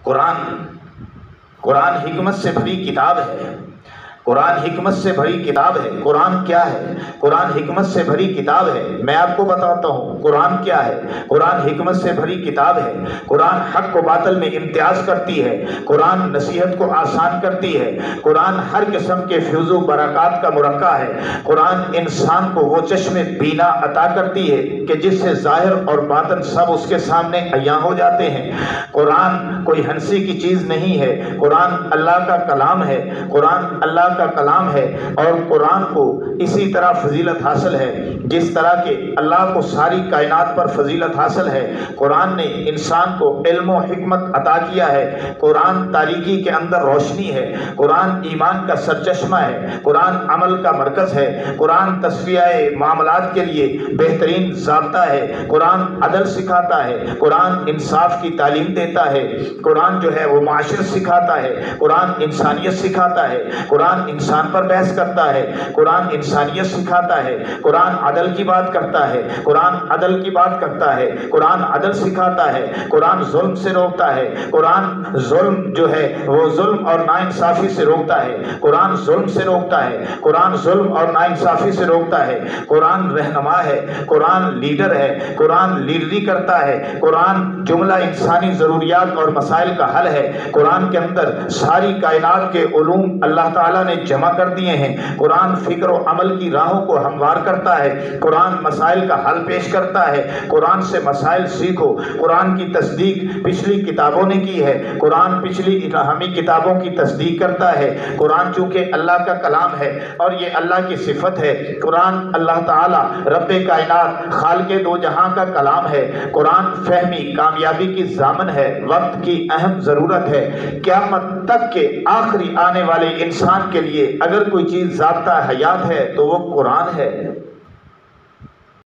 قرآن حکمت سے بھری کتاب ہے، قرآن حکمت سے بھری کتاب ہے۔ قرآن کیا ہے؟ قرآن حکمت سے بھری کتاب ہے۔ میں آپ کو بتاتا ہوں قرآن کیا ہے۔ قرآن حکمت سے بھری کتاب ہے۔ قرآن حق و باطل میں امتیاز کرتی ہے، قرآن نصیحت کو آسان کرتی ہے، قرآن ہر قسم کے فیض و برکات کا مرقع ہے، قرآن انسان کو وہ چشم بینا عطا کرتی ہے کہ جس سے ظاہر اور باطن سب اس کے سامنے عیاں ہو جاتے ہیں۔ قرآن کوئی ہنسی کی چیز نہیں ہے، قرآن اللہ کا کلام ہے، قرآن اللہ کا کلام ہے، اور قرآن کو اسی طرح فضیلت حاصل ہے جس طرح کہ اللہ کو ساری کائنات پر فضیلت حاصل ہے۔ قرآن نے انسان کو علم و حکمت عطا کیا ہے، قرآن تاریکی کے اندر روشنی ہے، قرآن ایمان کا سرچشمہ ہے، قرآن عمل کا مرکز ہے، قرآن تصفیہ معاملات کے لیے بہترین ضابطہ ہے، قرآن عدل سکھاتا ہے، قرآن انصاف کی تعلیم دیتا ہے، قرآن جو ہے وہ معاشرت سکھاتا ہے، قرآن انسانیت سکھاتا ہے، قرآن انسان پر بحث کرتا ہے، قرآن انسانیت سکھاتا ہے، قرآن عدل کی بات کرتا ہے، قرآن عدل کی بات کرتا ہے، قرآن عدل سکھاتا ہے، قرآن ظلم سے روکتا ہے، قرآن ظلم جو ہے وہ ظلم اور ناانصافی سے روکتا ہے، قرآن ظلم سے روکتا ہے، قرآن ظلم اور ناانصافی سے روکتا ہے، قرآن رہنما ہے، قرآن لیڈر ہے، قرآن لیڈری کرتا ہے، قرآن جملہ انسانی ضروریات اور مسائل کا حل ہے، قرآن کے اندر ساری کائنات کے علوم اللہ تعالیٰ نے جمع کر دیے ہیں، قرآن فکر و عمل کی راہوں کو ہموار کرتا ہے، قرآن مسائل کا حل پیش کرتا ہے، قرآن سے مسائل سیکھو۔ قرآن کی تصدیق پچھلی کتابوں نے کی ہے، قرآن پچھلی الہامی کتابوں کی تصدیق کرتا ہے، قرآن چونکہ اللہ کا کلام ہے اور یہ اللہ کی صفت ہے، قرآن اللہ تعالیٰ رب کائنات خالق دو جہاں کا کلام ہے، قرآن فہمی کامیابی کی ضامن ہے، وقت کی اہم ضرورت ہے، قیامت تک کے آخری آنے والے انسان کے لیے اگر کوئی چیز ضابطہ حیات ہے تو وہ قرآن ہے۔